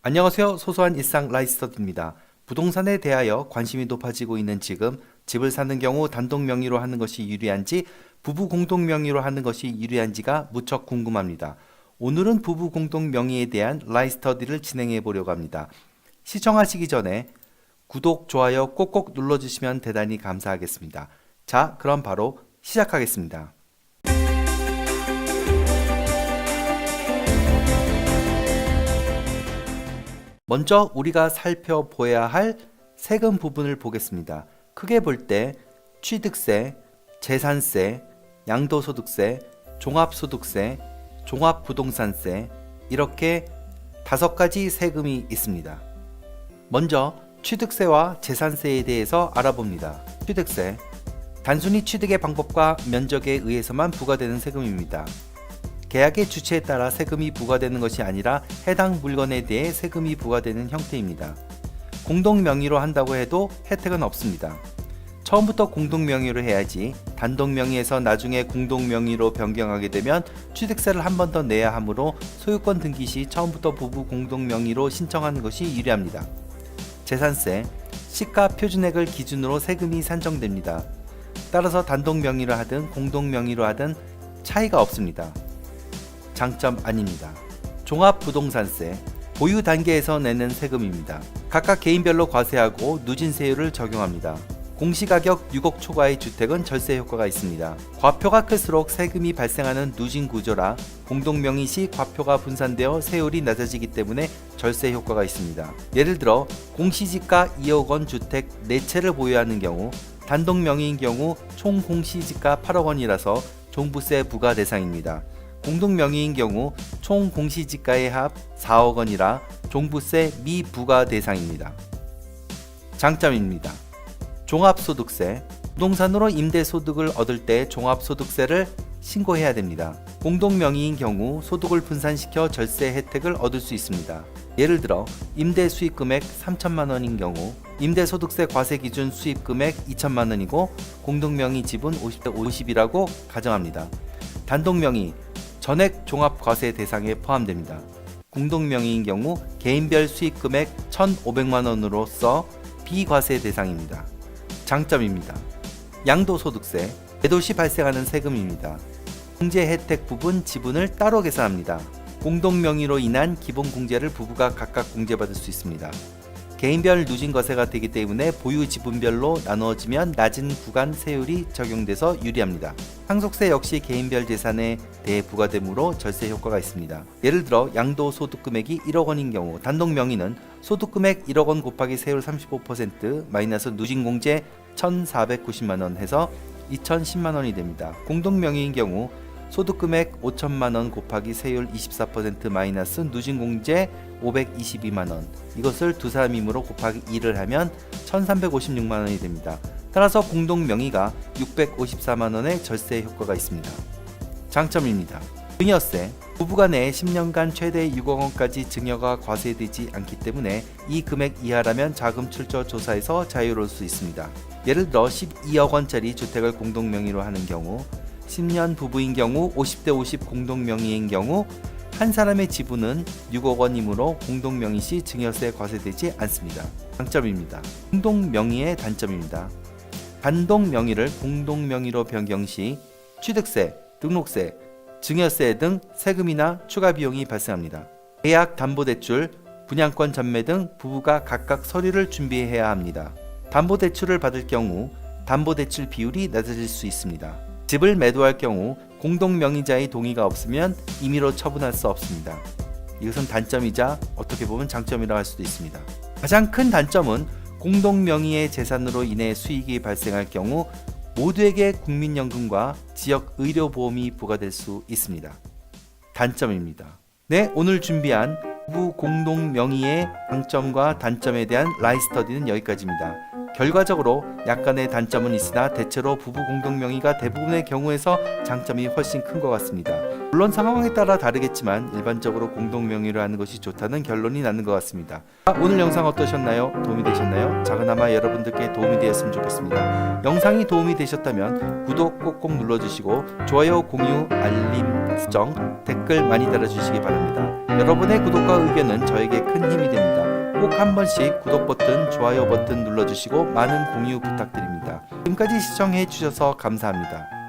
안녕하세요. 소소한 일상 라이스터디입니다. 부동산에 대하여 관심이 높아지고 있는 지금 집을 사는 경우 단독 명의로 하는 것이 유리한지 부부 공동 명의로 하는 것이 유리한지가 무척 궁금합니다. 오늘은 부부 공동 명의에 대한 라이스터디를 진행해 보려고 합니다. 시청하시기 전에 구독, 좋아요 꼭꼭 눌러주시면 대단히 감사하겠습니다. 자, 그럼 바로 시작하겠습니다. 먼저 우리가 살펴보아야 할 세금 부분을 보겠습니다. 크게 볼 때 취득세, 재산세, 양도소득세, 종합소득세, 종합부동산세 이렇게 5가지 세금이 있습니다. 먼저 취득세와 재산세에 대해서 알아봅니다. 취득세, 단순히 취득의 방법과 면적에 의해서만 부과되는 세금입니다. 계약의 주체에 따라 세금이 부과되는 것이 아니라 해당 물건에 대해 세금이 부과되는 형태입니다. 공동 명의로 한다고 해도 혜택은 없습니다. 처음부터 공동 명의로 해야지 단독 명의에서 나중에 공동 명의로 변경하게 되면 취득세를 한 번 더 내야 하므로 소유권 등기 시 처음부터 부부 공동 명의로 신청하는 것이 유리합니다. 재산세, 시가 표준액을 기준으로 세금이 산정됩니다. 따라서 단독 명의로 하든 공동 명의로 하든 차이가 없습니다. 장점 아닙니다. 종합부동산세, 보유 단계에서 내는 세금입니다. 각각 개인별로 과세하고 누진세율을 적용합니다. 공시가격 6억 초과의 주택은 절세 효과가 있습니다. 과표가 클수록 세금이 발생하는 누진 구조라 공동명의 시 과표가 분산되어 세율이 낮아지기 때문에 절세 효과가 있습니다. 예를 들어 공시지가 2억 원 주택 4채를 보유하는 경우 단독 명의인 경우 총 공시지가 8억 원이라서 종부세 부과 대상입니다. 공동 명의인 경우 총 공시지가의 합 4억 원이라 종부세 미부과 대상입니다. 장점입니다. 종합소득세, 부동산으로 임대소득을 얻을 때 종합소득세를 신고해야 됩니다. 공동 명의인 경우 소득을 분산시켜 절세 혜택을 얻을 수 있습니다. 예를 들어 임대 수익금액 3천만 원인 경우 임대소득세 과세 기준 수익금액 2천만 원이고 공동 명의 지분 50대 50이라고 가정합니다. 단독 명의 전액 종합과세 대상에 포함됩니다. 공동 명의인 경우 개인별 수익금액 1,500만 원으로서 비과세 대상입니다. 장점입니다. 양도소득세, 매도 시 발생하는 세금입니다. 공제 혜택 부분 지분을 따로 계산합니다. 공동 명의로 인한 기본 공제를 부부가 각각 공제받을 수 있습니다. 개인별 누진과세가 되기 때문에 보유 지분별로 나누어지면 낮은 구간 세율이 적용돼서 유리합니다. 상속세 역시 개인별 재산에 대해 부과되므로 절세 효과가 있습니다. 예를 들어 양도소득 금액이 1억 원인 경우 단독 명의는 소득금액 1억 원 곱하기 세율 35% 마이너스 누진공제 1,490만 원 해서 2,010만 원이 됩니다. 공동 명의인 경우 소득금액 5천만 원 곱하기 세율 24% 마이너스 누진공제 522만 원, 이것을 두 사람이므로 곱하기 2를 하면 1356만 원이 됩니다. 따라서 공동 명의가 654만 원의 절세 효과가 있습니다. 장점입니다. 증여세, 부부간에 10년간 최대 6억 원까지 증여가 과세되지 않기 때문에 이 금액 이하라면 자금 출처 조사에서 자유로울 수 있습니다. 예를 들어 12억 원짜리 주택을 공동 명의로 하는 경우 10년 부부인 경우 50대 50 공동 명의인 경우 한 사람의 지분은 6억 원이므로 공동 명의 시 증여세 과세되지 않습니다. 장점입니다. 공동 명의의 단점입니다. 단독 명의를 공동 명의로 변경 시 취득세, 등록세, 증여세 등 세금이나 추가 비용이 발생합니다. 계약 담보대출, 분양권 전매 등 부부가 각각 서류를 준비해야 합니다. 담보대출을 받을 경우 담보대출 비율이 낮아질 수 있습니다. 집을 매도할 경우 공동 명의자의 동의가 없으면 임의로 처분할 수 없습니다. 이것은 단점이자 어떻게 보면 장점이라고 할 수도 있습니다. 가장 큰 단점은 공동 명의의 재산으로 인해 수익이 발생할 경우 모두에게 국민연금과 지역 의료보험이 부과될 수 있습니다. 단점입니다. 네, 오늘 준비한 부부 공동 명의의 장점과 단점에 대한 라이스터디는 여기까지입니다. 결과적으로 약간의 단점은 있으나 대체로 부부 공동 명의가 대부분의 경우에서 장점이 훨씬 큰 것 같습니다. 물론 상황에 따라 다르겠지만 일반적으로 공동 명의로 하는 것이 좋다는 결론이 나는 것 같습니다. 오늘 영상 어떠셨나요? 도움이 되셨나요? 작은아마 여러분들께 도움이 되었으면 좋겠습니다. 영상이 도움이 되셨다면 구독 꼭꼭 눌러주시고 좋아요, 공유, 알림 설정, 댓글 많이 달아주시기 바랍니다. 여러분의 구독과 의견은 저에게 큰 힘이 됩니다. 꼭 한 번씩 구독 버튼, 좋아요 버튼 눌러주시고 많은 공유 부탁드립니다. 지금까지 시청해 주셔서 감사합니다.